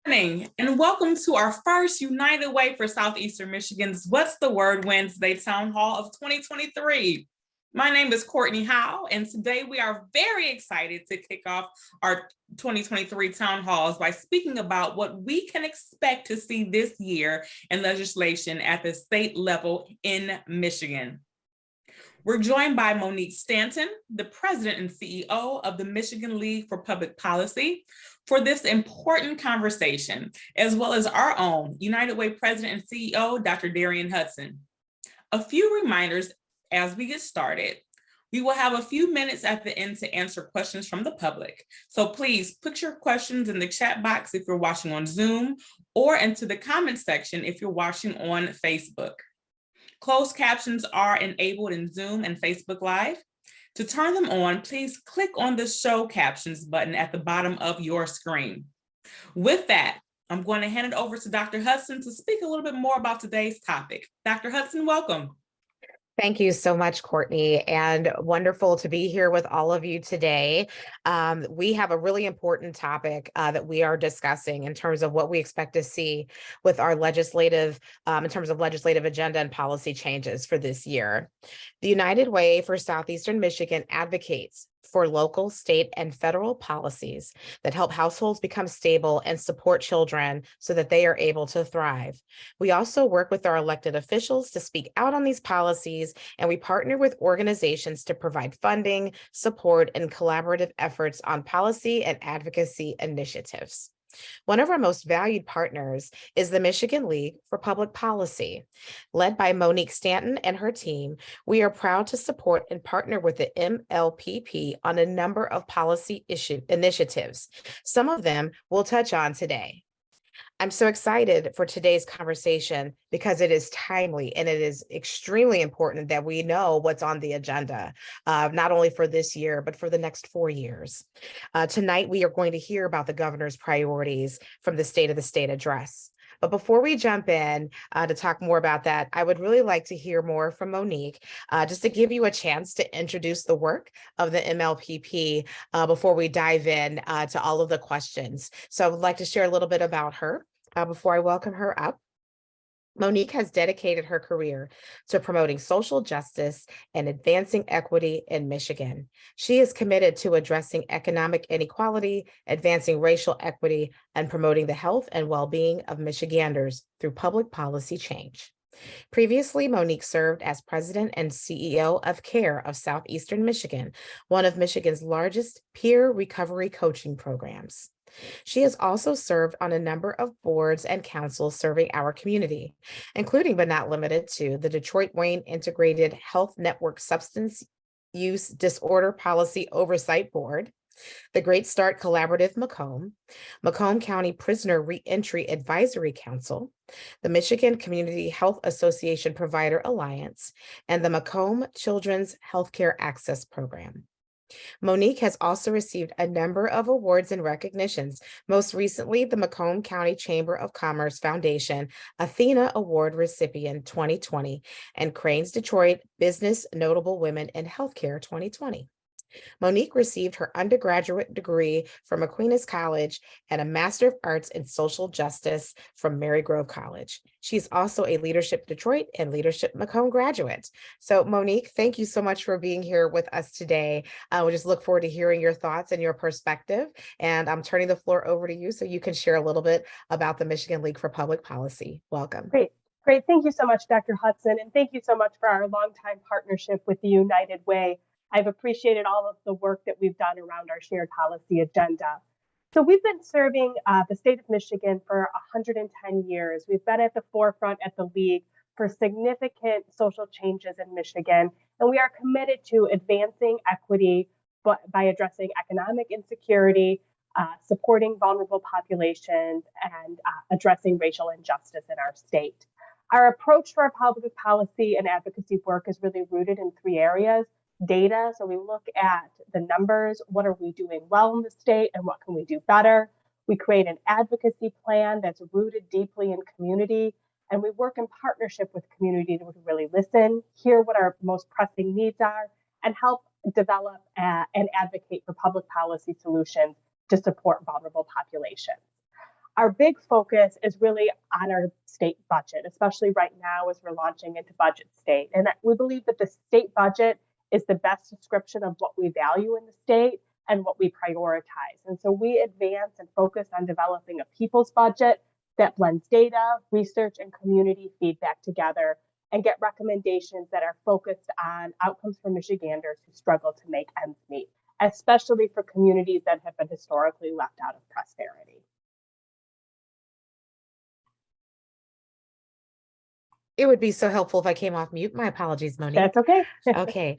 Morning and welcome to our first United Way for Southeastern Michigan's What's the Word Wednesday Town Hall of 2023. My name is Courtney Howe, and today we are very excited to kick off our 2023 town halls by speaking about what we can expect to see this year in legislation at the state level in Michigan. We're joined by Monique Stanton, the president and CEO of the Michigan League for Public Policy, for this important conversation, as well as our own United Way president and CEO, Dr. Darienne Hudson. A few reminders as we get started. We will have a few minutes at the end to answer questions from the public. So please put your questions in the chat box if you're watching on Zoom, or into the comment section if you're watching on Facebook. Closed captions are enabled in Zoom and Facebook Live. To turn them on, please click on the Show Captions button at the bottom of your screen. With that, I'm going to hand it over to Dr. Hudson to speak a little bit more about today's topic. Dr. Hudson, welcome. Thank you so much, Courtney, and wonderful to be here with all of you today. We have a really important topic that we are discussing in terms of what we expect to see with our legislative, in terms of legislative agenda and policy changes for this year. The United Way for Southeastern Michigan advocates for local, state, and federal policies that help households become stable and support children so that they are able to thrive. We also work with our elected officials to speak out on these policies, and we partner with organizations to provide funding, support, and collaborative efforts on policy and advocacy initiatives. One of our most valued partners is the Michigan League for Public Policy. Led by Monique Stanton and her team, we are proud to support and partner with the MLPP on a number of policy initiatives. Some of them we'll touch on today. I'm so excited for today's conversation because it is timely and it is extremely important that we know what's on the agenda, not only for this year, but for the next 4 years. Tonight, we are going to hear about the governor's priorities from the State of the State address. But before we jump in to talk more about that, I would really like to hear more from Monique, just to give you a chance to introduce the work of the MLPP before we dive in to all of the questions. So I would like to share a little bit about her before I welcome her up. Monique has dedicated her career to promoting social justice and advancing equity in Michigan. She is committed to addressing economic inequality, advancing racial equity, and promoting the health and well-being of Michiganders through public policy change. Previously, Monique served as president and CEO of CARE of Southeastern Michigan, one of Michigan's largest peer recovery coaching programs. She has also served on a number of boards and councils serving our community, including but not limited to the Detroit-Wayne Integrated Health Network Substance Use Disorder Policy Oversight Board, the Great Start Collaborative Macomb County Prisoner Reentry Advisory Council, the Michigan Community Health Association Provider Alliance, and the Macomb Children's Healthcare Access Program. Monique has also received a number of awards and recognitions, most recently the Macomb County Chamber of Commerce Foundation Athena Award recipient 2020 and Crain's Detroit Business Notable Women in Healthcare 2020. Monique received her undergraduate degree from Aquinas College and a Master of Arts in Social Justice from Marygrove College. She's also a Leadership Detroit and Leadership Macomb graduate. So Monique, thank you so much for being here with us today. We just look forward to hearing your thoughts and your perspective. And I'm turning the floor over to you so you can share a little bit about the Michigan League for Public Policy. Welcome. Great. Thank you so much, Dr. Hudson. And thank you so much for our longtime partnership with the United Way. I've appreciated all of the work that we've done around our shared policy agenda. So we've been serving the state of Michigan for 110 years. We've been at the forefront at the League for significant social changes in Michigan, and we are committed to advancing equity by addressing economic insecurity, supporting vulnerable populations, and addressing racial injustice in our state. Our approach to our public policy and advocacy work is really rooted in 3 areas. Data, so we look at the numbers, what are we doing well in the state and what can we do better? We create an advocacy plan that's rooted deeply in community, and we work in partnership with community to really listen, hear what our most pressing needs are, and help develop and advocate for public policy solutions to support vulnerable populations. our big focus is really on our state budget, especially right now as we're launching into budget state. And we believe that the state budget is the best description of what we value in the state and what we prioritize. And so we advance and focus on developing a people's budget that blends data, research, and community feedback together and get recommendations that are focused on outcomes for Michiganders who struggle to make ends meet, especially for communities that have been historically left out of prosperity. It would be so helpful if I came off mute. My apologies, Monique. That's okay. Okay.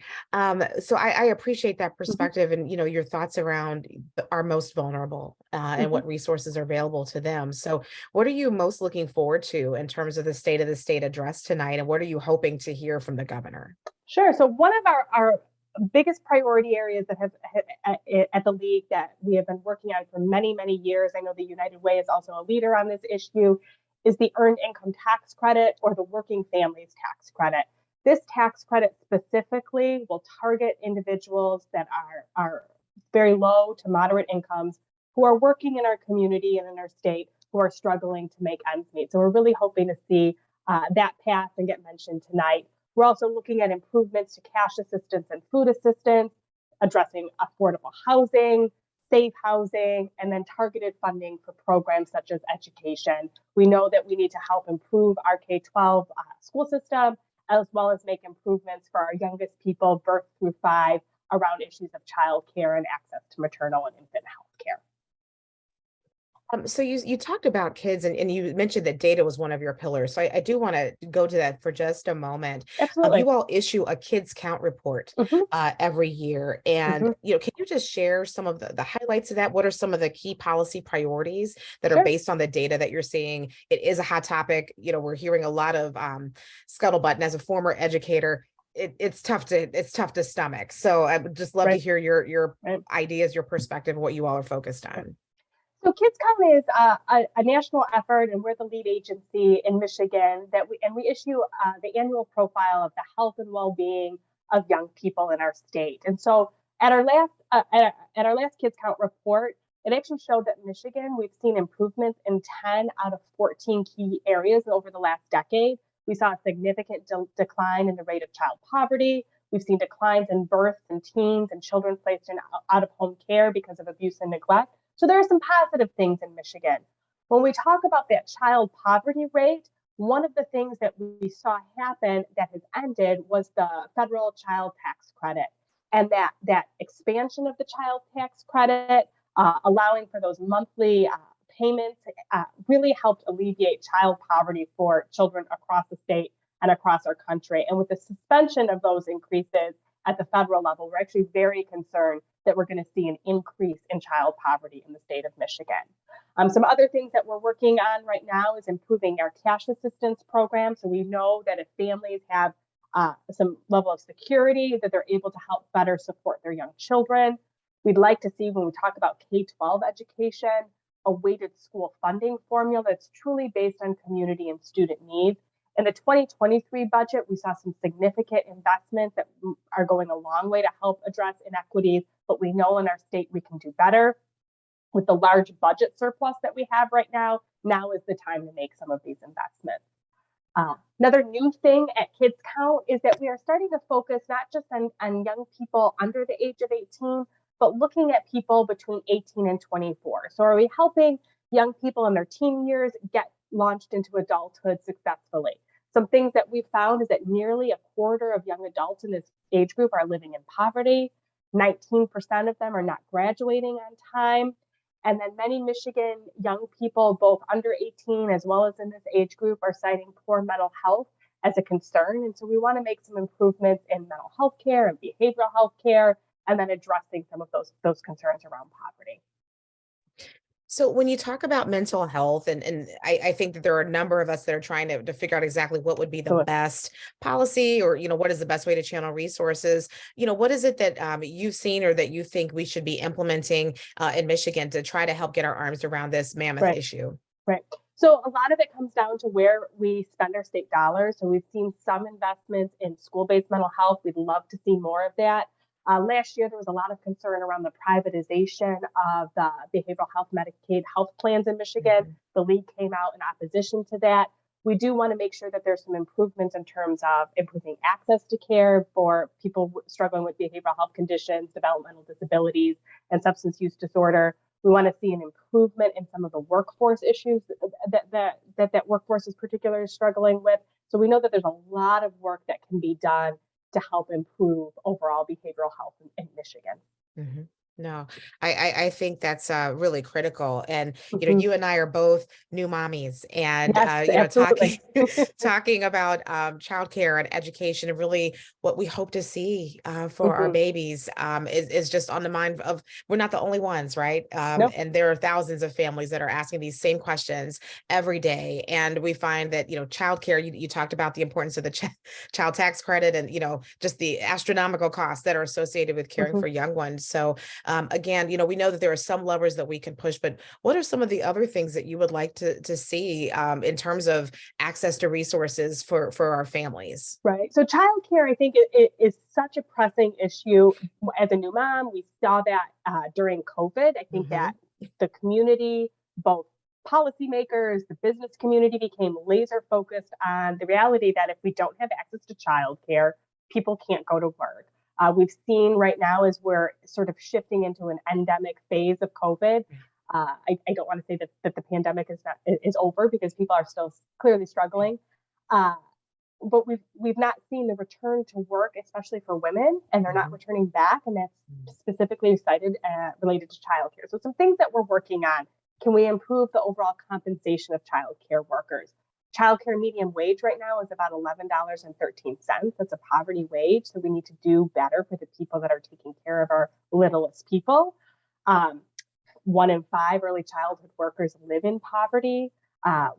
So I appreciate that perspective and, your thoughts around our most vulnerable and what resources are available to them. So what are you most looking forward to in terms of the state of the state address tonight? And what are you hoping to hear from the governor? Sure. So one of our biggest priority areas that have at the league that we have been working on for many, many years, I know the United Way is also a leader on this issue, is the Earned Income Tax Credit or the Working Families Tax Credit. This tax credit specifically will target individuals that are very low to moderate incomes who are working in our community and in our state who are struggling to make ends meet. So we're really hoping to see that pass and get mentioned tonight. We're also looking at improvements to cash assistance and food assistance, addressing affordable housing, safe housing, and then targeted funding for programs such as education. We know that we need to help improve our K-12 school system, as well as make improvements for our youngest people, birth through 5, around issues of childcare and access to maternal and infant health care. So you talked about kids and you mentioned that data was one of your pillars. So I do want to go to that for just a moment. Absolutely. You all issue a kids count report every year. And, can you just share some of the highlights of that? What are some of the key policy priorities that are based on the data that you're seeing? It is a hot topic. We're hearing a lot of scuttlebutt. And as a former educator, it's tough to stomach. So I would just love to hear your ideas, your perspective, what you all are focused on. So Kids Count is a national effort, and we're the lead agency in Michigan we issue the annual profile of the health and well-being of young people in our state. And so at our last Kids Count report, it actually showed that in Michigan, we've seen improvements in 10 out of 14 key areas over the last decade. We saw a significant decline in the rate of child poverty. We've seen declines in births and teens and children placed in out-of-home care because of abuse and neglect. So there are some positive things in Michigan. When we talk about that child poverty rate, one of the things that we saw happen that has ended was the federal child tax credit. And that expansion of the child tax credit, allowing for those monthly payments, really helped alleviate child poverty for children across the state and across our country. And with the suspension of those increases at the federal level, we're actually very concerned that we're going to see an increase in child poverty in the state of Michigan. Some other things that we're working on right now is improving our cash assistance program. So we know that if families have some level of security, that they're able to help better support their young children. We'd like to see, when we talk about K-12 education, a weighted school funding formula that's truly based on community and student needs. In the 2023 budget, we saw some significant investments that are going a long way to help address inequities, but we know in our state we can do better. With the large budget surplus that we have right now is the time to make some of these investments. Another new thing at Kids Count is that we are starting to focus not just on young people under the age of 18, but looking at people between 18 and 24. So are we helping young people in their teen years get launched into adulthood successfully? Some things that we found is that nearly a quarter of young adults in this age group are living in poverty. 19% of them are not graduating on time. And then many Michigan young people, both under 18 as well as in this age group, are citing poor mental health as a concern. And so we want to make some improvements in mental health care and behavioral health care, and then addressing some of those concerns around poverty. So when you talk about mental health, and I think that there are a number of us that are trying to figure out exactly what would be the best policy, or, what is the best way to channel resources, what is it that you've seen or that you think we should be implementing in Michigan to try to help get our arms around this mammoth issue? Right. So a lot of it comes down to where we spend our state dollars. So we've seen some investments in school-based mental health. We'd love to see more of that. Last year, there was a lot of concern around the privatization of the behavioral health Medicaid health plans in Michigan. The league came out in opposition to that. We do want to make sure that there's some improvements in terms of improving access to care for people struggling with behavioral health conditions, developmental disabilities, and substance use disorder. We want to see an improvement in some of the workforce issues that workforce is particularly struggling with. So we know that there's a lot of work that can be done to help improve overall behavioral health in Michigan. Mm-hmm. No, I think that's really critical. And, you and I are both new mommies, and, Yes, talking about childcare and education, and really what we hope to see for our babies is just on the mind of, we're not the only ones, right? Nope. And there are thousands of families that are asking these same questions every day. And we find that, childcare, you talked about the importance of the child tax credit, and, just the astronomical costs that are associated with caring for young ones. So again, we know that there are some levers that we can push, but what are some of the other things that you would like to see in terms of access to resources for our families? Right. So childcare, I think it is such a pressing issue. As a new mom, we saw that during COVID. I think that the community, both policymakers, the business community, became laser focused on the reality that if we don't have access to childcare, people can't go to work. We've seen right now, as we're sort of shifting into an endemic phase of COVID. I don't want to say that the pandemic is over, because people are still clearly struggling. But we've not seen the return to work, especially for women, and they're not returning back, and that's specifically cited related to childcare. So some things that we're working on: can we improve the overall compensation of childcare workers? Childcare median wage right now is about $11.13. That's a poverty wage. So we need to do better for the people that are taking care of our littlest people. 1 in 5 early childhood workers live in poverty.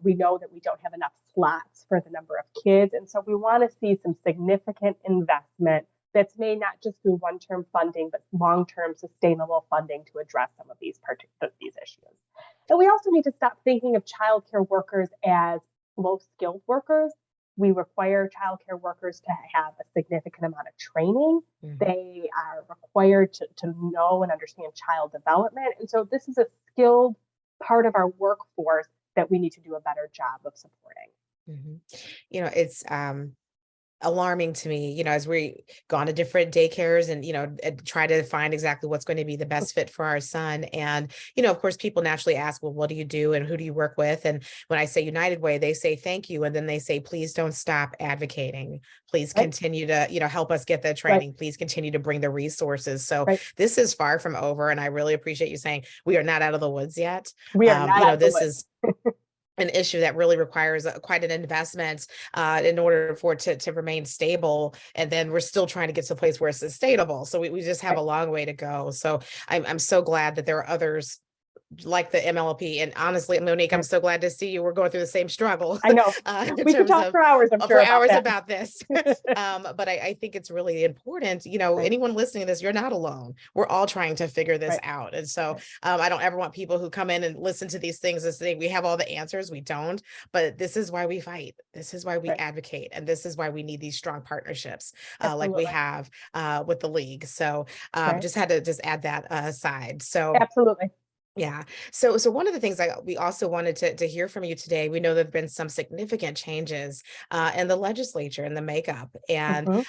We know that we don't have enough slots for the number of kids. And so we want to see some significant investment that's made not just through one-term funding, but long-term sustainable funding to address some of these issues. And we also need to stop thinking of childcare workers as low-skilled workers. We require childcare workers to have a significant amount of training. They are required to know and understand child development. And so this is a skilled part of our workforce that we need to do a better job of supporting. It's alarming to me, as we go on to different daycares and, try to find exactly what's going to be the best fit for our son. And, of course, people naturally ask, well, what do you do and who do you work with? And when I say United Way, they say, thank you. And then they say, please don't stop advocating. Please continue to, help us get the training. Please continue to bring the resources. So this is far from over. And I really appreciate you saying we are not out of the woods yet. We are not out of the woods. Is an issue that really requires quite an investment in order for it to remain stable. And then we're still trying to get to a place where it's sustainable. So we just have a long way to go. So I'm so glad that there are others like the MLP. And honestly, Monique, I'm so glad to see you. We're going through the same struggle. I know. We could talk for hours, I'm sure, about this. But I think it's really important, anyone listening to this, you're not alone. We're all trying to figure this out. And so I don't ever want people who come in and listen to these things and say we have all the answers. We don't, but this is why we fight. This is why we advocate. And this is why we need these strong partnerships like we have with the league. So just had to add that aside. So absolutely. Yeah. So one of the things we also wanted to hear from you today, we know there have been some significant changes in the legislature and the makeup, and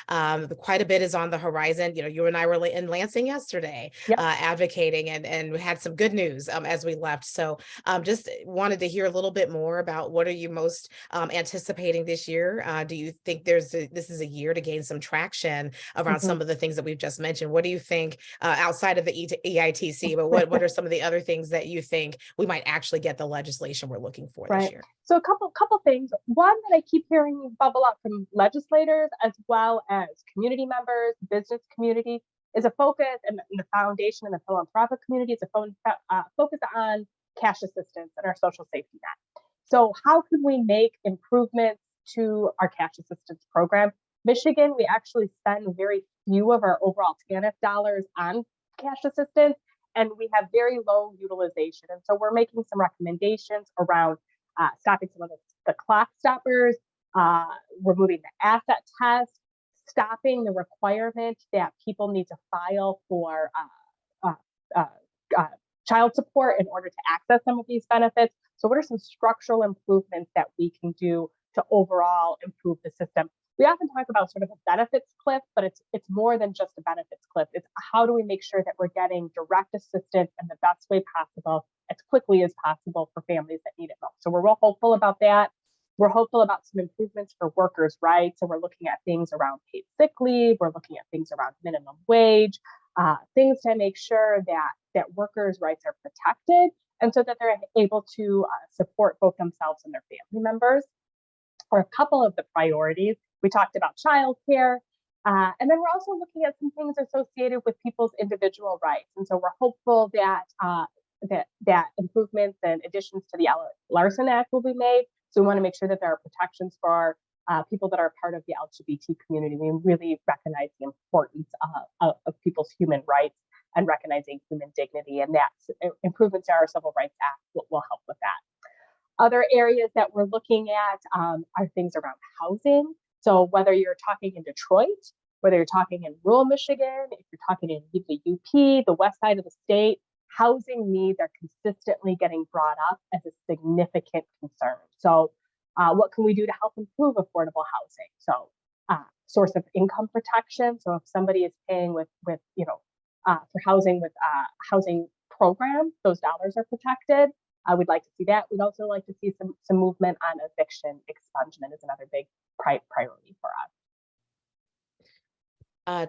quite a bit is on the horizon. You and I were in Lansing yesterday advocating, and we had some good news as we left. So just wanted to hear a little bit more about what are you most anticipating this year? Do you think this is a year to gain some traction around some of the things that we've just mentioned? What do you think outside of the EITC, but what are some of the other things that you think we might actually get the legislation we're looking for this year? So a couple things. One that I keep hearing bubble up from legislators as well as community members, business community, is a focus, and the foundation and the philanthropic community is a focus on cash assistance and our social safety net. So how can we make improvements to our cash assistance program? Michigan, we actually spend very few of our overall TANF dollars on cash assistance, and we have very low utilization. And so we're making some recommendations around stopping some of the clock stoppers, removing the asset test, stopping the requirement that people need to file for uh, uh, uh, child support in order to access some of these benefits. So what are some structural improvements that we can do to overall improve the system? We often talk about sort of a benefits cliff, but it's more than just a benefits cliff. It's how do we make sure that we're getting direct assistance in the best way possible as quickly as possible for families that need it most. So we're real hopeful about that. We're hopeful about some improvements for workers' rights. So we're looking at things around paid sick leave. We're looking at things around minimum wage, things to make sure that workers' rights are protected, and so that they're able to support both themselves and their family members. For a couple of the priorities, we talked about childcare, and then we're also looking at some things associated with people's individual rights. And so we're hopeful that that improvements and additions to the Larson Act will be made. So we want to make sure that there are protections for people that are part of the LGBT community. We really recognize the importance of people's human rights and recognizing human dignity, and that improvements to our Civil Rights Act will help with that. Other areas that we're looking at are things around housing. So whether you're talking in Detroit, whether you're talking in rural Michigan, if you're talking in the UP, the west side of the state, housing needs are consistently getting brought up as a significant concern. So what can we do to help improve affordable housing? So source of income protection. So if somebody is paying with for housing with housing program, those dollars are protected. We'd like to see that. We'd also like to see some movement on eviction expungement is another big priority for us.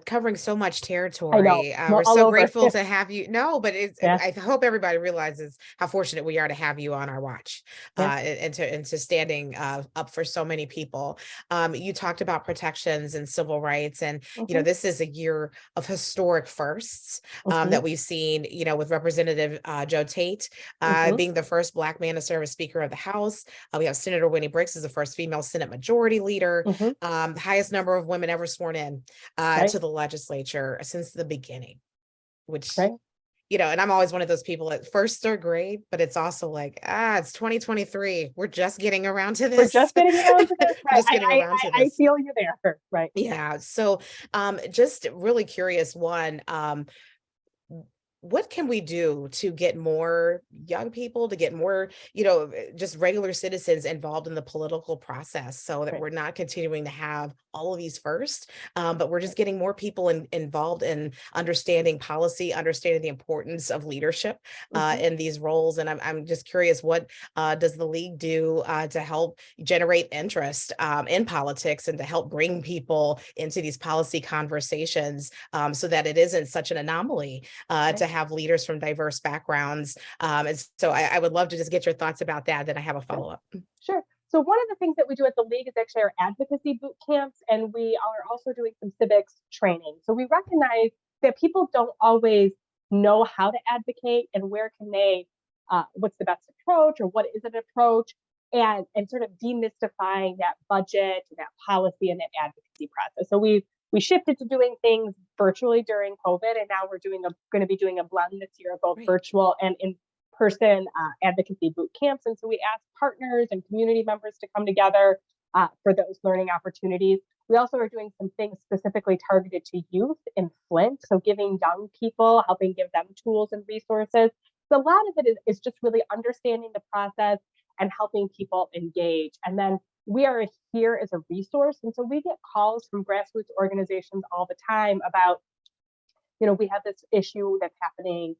Covering so much territory. We're all so over. grateful to have you. No, but Yeah. I hope everybody realizes how fortunate we are to have you on our watch, Yeah. and to standing up for so many people. You talked about protections and civil rights, and this is a year of historic firsts that we've seen. With Representative Joe Tate being the first Black man to serve as Speaker of the House. We have Senator Winnie Briggs as the first female Senate Majority Leader, the highest number of women ever sworn in to the legislature since the beginning, which, and I'm always one of those people that firsts are great, but it's also like, it's 2023. We're just getting around to this. We're just getting around to this. Right. Just getting around to this. I feel you there. Right. Yeah. So just really curious, what can we do to get more young people, to get more, just regular citizens involved in the political process, so that we're not continuing to have all of these first, but we're just getting more people involved in understanding policy, understanding the importance of leadership in these roles. And I'm just curious, what does the League do to help generate interest in politics and to help bring people into these policy conversations, so that it isn't such an anomaly to have leaders from diverse backgrounds. And so I would love to just get your thoughts about that. Then I have a follow-up. Sure. So one of the things that we do at the League is actually our advocacy boot camps, and we are also doing some civics training. So we recognize that people don't always know how to advocate and where can they, what's the best approach or what is an approach, and sort of demystifying that budget, that policy, and that advocacy process. So we shifted to doing things virtually during COVID, and now we're going to be doing a blend this year of both virtual and in-person advocacy boot camps. And so we ask partners and community members to come together for those learning opportunities. We also are doing some things specifically targeted to youth in Flint, so giving young people, helping give them tools and resources. So a lot of it is just really understanding the process and helping people engage. And then we are here as a resource. And so we get calls from grassroots organizations all the time about, we have this issue that's happening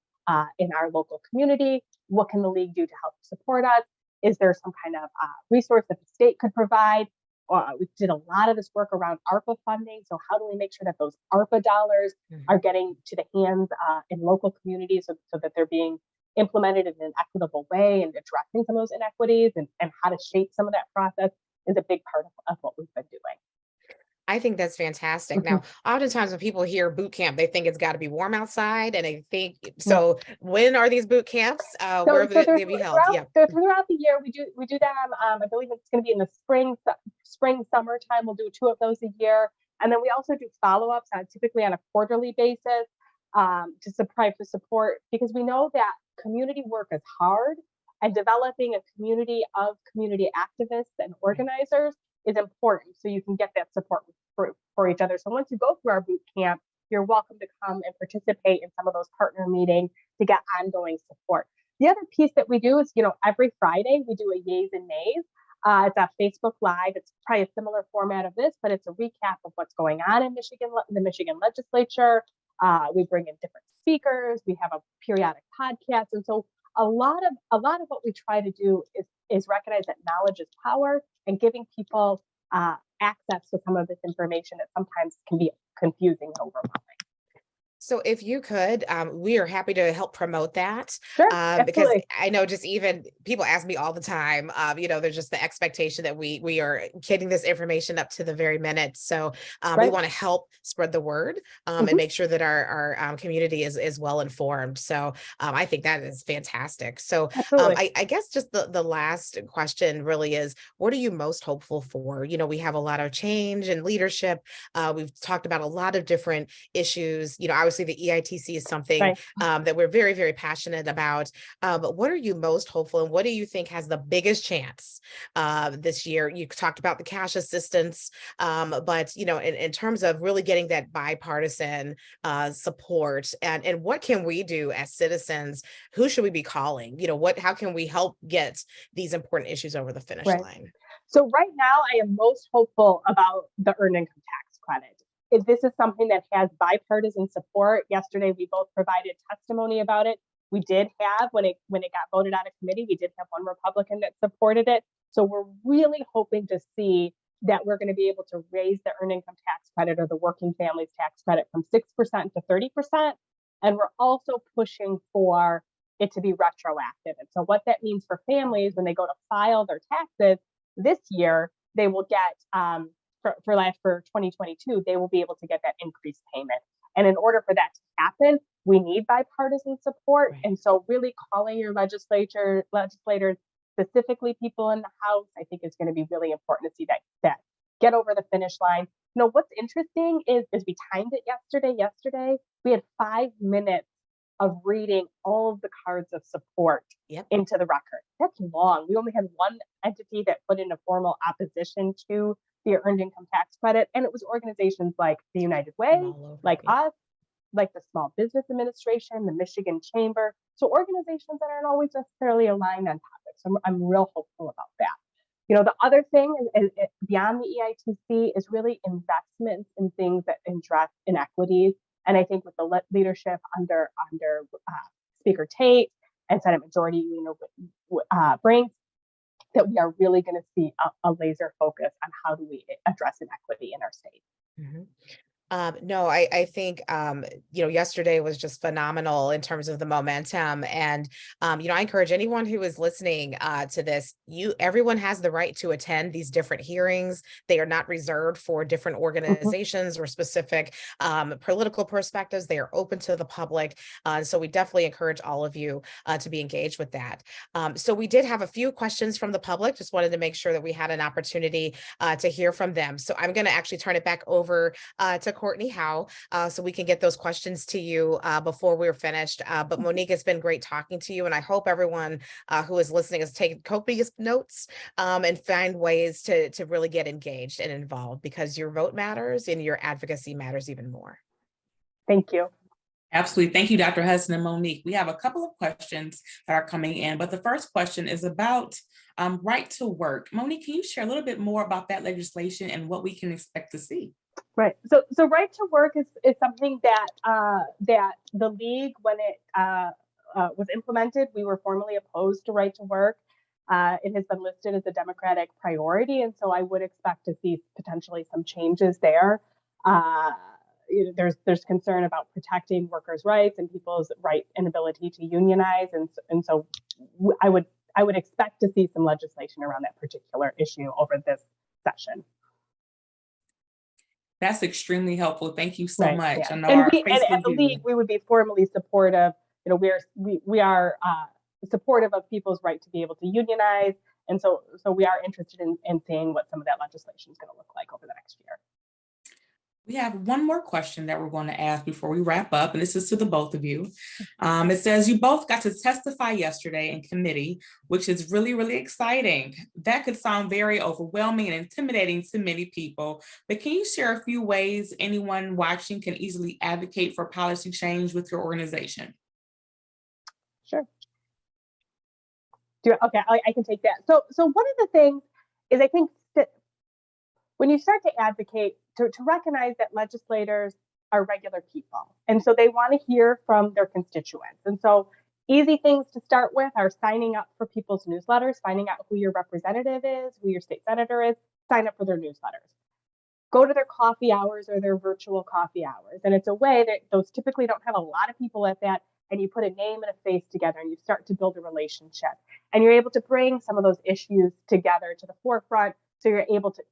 in our local community. What can the League do to help support us? Is there some kind of resource that the state could provide? We did a lot of this work around ARPA funding. So how do we make sure that those ARPA dollars are getting to the hands in local communities so that they're being implemented in an equitable way and addressing some of those inequities, and how to shape some of that process is a big part of what we've been doing. I think that's fantastic. Now, oftentimes when people hear boot camp, they think it's got to be warm outside, and they think, so when are these boot camps? Where will they be held? They're throughout the year. We do them. I believe it's going to be in the spring, summertime. We'll do 2 of those a year. And then we also do follow-ups typically on a quarterly basis to support, because we know that community work is hard, and developing a community of community activists and organizers is important, so you can get that support for each other. So once you go through our boot camp, you're welcome to come and participate in some of those partner meetings to get ongoing support. The other piece that we do is, every Friday we do a yays and nays. It's a Facebook Live. It's probably a similar format of this, but it's a recap of what's going on in Michigan, the Michigan legislature. We bring in different speakers. We have a periodic podcast, and so a lot of what we try to do is recognize that knowledge is power, and giving people access to some of this information that sometimes can be confusing and overwhelming. So if you could, we are happy to help promote that. Sure, Because I know just even people ask me all the time, there's just the expectation that we are getting this information up to the very minute. So we want to help spread the word and make sure that our community is well informed. So I think that is fantastic. So I guess just the last question really is, what are you most hopeful for? We have a lot of change and leadership. We've talked about a lot of different issues. Obviously the EITC is something that we're very, very passionate about. But what are you most hopeful, and what do you think has the biggest chance this year? You talked about the cash assistance, but in terms of really getting that bipartisan support, and what can we do as citizens? Who should we be calling? How can we help get these important issues over the finish line? So right now, I am most hopeful about the earned income tax credit. This is something that has bipartisan support. Yesterday, we both provided testimony about it. We did have, when it got voted out of committee, we did have one Republican that supported it. So we're really hoping to see that we're going to be able to raise the earned income tax credit, or the working families tax credit, from 6% to 30%. And we're also pushing for it to be retroactive. And so what that means for families, when they go to file their taxes this year, they will get, for 2022, they will be able to get that increased payment. And in order for that to happen, we need bipartisan support. And so really calling your legislators, specifically people in the House, I think is going to be really important to see that get over the finish line. What's interesting is we timed it yesterday. Yesterday, we had 5 minutes of reading all of the cards of support into the record. That's long. We only had one entity that put in a formal opposition to the earned income tax credit, and it was organizations like the United Way, like us, like the Small Business Administration, the Michigan Chamber. So organizations that aren't always necessarily aligned on topics. So I'm real hopeful about that. The other thing is beyond the EITC is really investments in things that address inequities. And I think with the leadership under Speaker Tate and Senate Majority Brink, that we are really going to see a laser focus on how do we address inequity in our state. No, I think, yesterday was just phenomenal in terms of the momentum. And, I encourage anyone who is listening to this, everyone has the right to attend these different hearings. They are not reserved for different organizations or specific political perspectives. They are open to the public. So we definitely encourage all of you to be engaged with that. So we did have a few questions from the public. Just wanted to make sure that we had an opportunity to hear from them. So I'm going to actually turn it back over to Courtney Howe, so we can get those questions to you before we're finished. But Monique, it's been great talking to you, and I hope everyone who is listening has taken copious notes and find ways to really get engaged and involved, because your vote matters and your advocacy matters even more. Thank you. Absolutely. Thank you, Dr. Hudson and Monique. We have a couple of questions that are coming in, but the first question is about right to work. Monique, can you share a little bit more about that legislation and what we can expect to see? Right. So right to work is something that the league, when it was implemented, we were formally opposed to right to work. It has been listed as a Democratic priority, and so I would expect to see potentially some changes there. There's concern about protecting workers' rights and people's right and ability to unionize, and so I would expect to see some legislation around that particular issue over this session. That's extremely helpful. Thank you so much. Yeah. I know and at the league, we would be formally supportive. We are supportive of people's right to be able to unionize, and so we are interested in seeing what some of that legislation is going to look like over the next year. We have one more question that we're going to ask before we wrap up, and this is to the both of you. It says, you both got to testify yesterday in committee, which is really, really exciting. That could sound very overwhelming and intimidating to many people, but can you share a few ways anyone watching can easily advocate for policy change with your organization? Sure. Okay, I can take that. So one of the things is, I think that when you start to advocate, to recognize that legislators are regular people. And so they want to hear from their constituents. And so easy things to start with are signing up for people's newsletters, finding out who your representative is, who your state senator is, sign up for their newsletters. Go to their coffee hours or their virtual coffee hours. And it's a way that those typically don't have a lot of people at that. And you put a name and a face together and you start to build a relationship. And you're able to bring some of those issues together to the forefront. So you're able to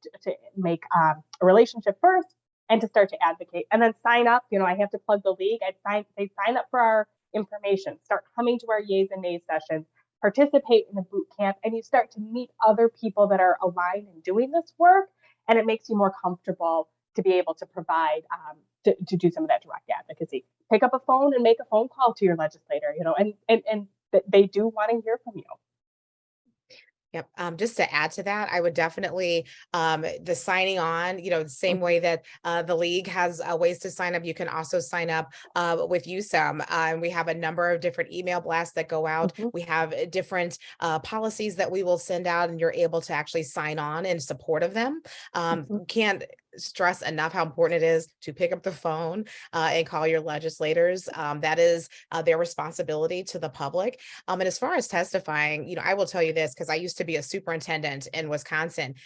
make a relationship first and to start to advocate, and then sign up. I have to plug the league. They sign up for our information, start coming to our yays and nays sessions, participate in the boot camp, and you start to meet other people that are aligned in doing this work. And it makes you more comfortable to be able to provide, to do some of that direct advocacy. Pick up a phone and make a phone call to your legislator, and they do want to hear from you. Yep. Just to add to that, I would definitely, the signing on, the same way that the league has ways to sign up, you can also sign up with USAM. And we have a number of different email blasts that go out. We have different policies that we will send out, and you're able to actually sign on in support of them. Can't stress enough how important it is to pick up the phone and call your legislators. That is their responsibility to the public. And as far as testifying, I will tell you this, because I used to be a superintendent in Wisconsin.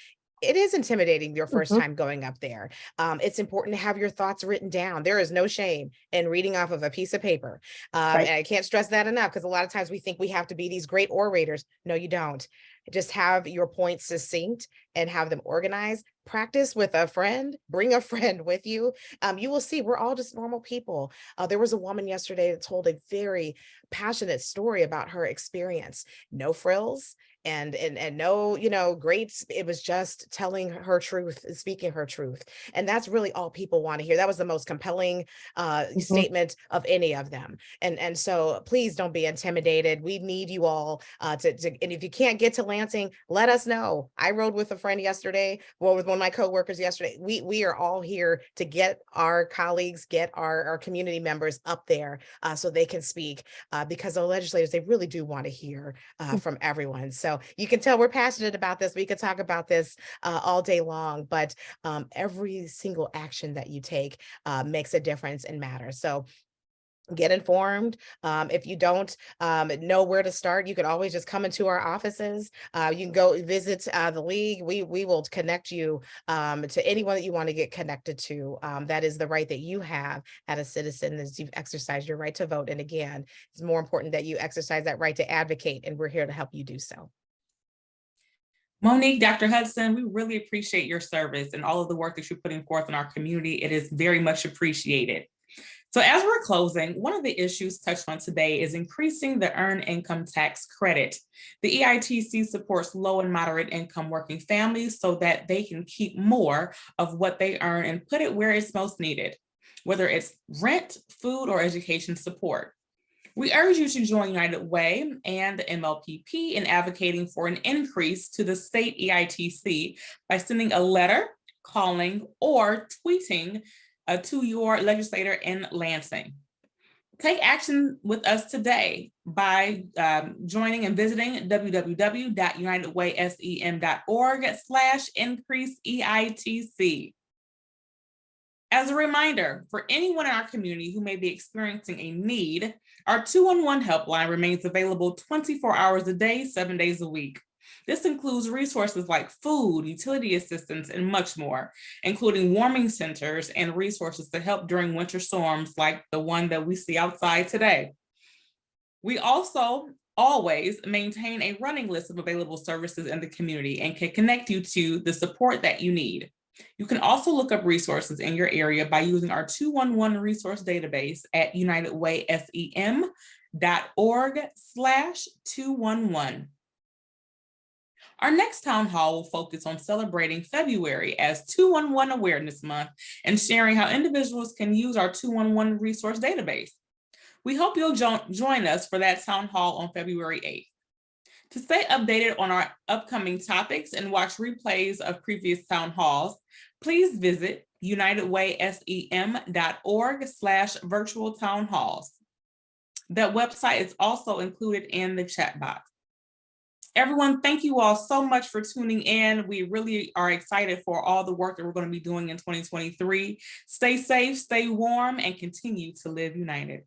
It is intimidating your first time going up there. It's important to have your thoughts written down. There is no shame in reading off of a piece of paper. Right. And I can't stress that enough, because a lot of times we think we have to be these great orators. No, you don't. Just have your points succinct and have them organized. Practice with a friend, bring a friend with you. You will see we're all just normal people. There was a woman yesterday that told a very passionate story about her experience. No frills and no, great. It was just telling her truth, speaking her truth. And that's really all people want to hear. That was the most compelling statement of any of them. And so please don't be intimidated. We need you all to, and if you can't get to Lansing, let us know. I rode with a friend yesterday, with one of my coworkers yesterday. We are all here to get our colleagues, get our community members up there so they can speak, because the legislators, they really do want to hear from everyone. So you can tell we're passionate about this. We could talk about this all day long, but every single action that you take makes a difference and matters. So get informed. If you don't know where to start, you can always just come into our offices. You can go visit the league. We will connect you to anyone that you want to get connected to. That is the right that you have as a citizen, as you've exercised your right to vote. And again, it's more important that you exercise that right to advocate, and we're here to help you do so. Monique, Dr. Hudson, we really appreciate your service and all of the work that you're putting forth in our community. It is very much appreciated. So as we're closing, one of the issues touched on today is increasing the earned income tax credit. The EITC supports low and moderate income working families so that they can keep more of what they earn and put it where it's most needed, whether it's rent, food, or education support. We urge you to join United Way and the MLPP in advocating for an increase to the state EITC by sending a letter, calling, or tweeting to your legislator in Lansing. Take action with us today by joining and visiting www.unitedwaysem.org/increase-EITC. As a reminder, for anyone in our community who may be experiencing a need, our 211 helpline remains available 24 hours a day, 7 days a week. This includes resources like food, utility assistance, and much more, including warming centers and resources to help during winter storms like the one that we see outside today. We also always maintain a running list of available services in the community and can connect you to the support that you need. You can also look up resources in your area by using our 211 resource database at unitedwaysem.org/211. Our next town hall will focus on celebrating February as 211 Awareness Month and sharing how individuals can use our 211 resource database. We hope you'll join us for that town hall on February 8th. To stay updated on our upcoming topics and watch replays of previous town halls, please visit unitedwaysem.org/virtual town halls. That website is also included in the chat box. Everyone, thank you all so much for tuning in. We really are excited for all the work that we're going to be doing in 2023. Stay safe, stay warm, and continue to live united.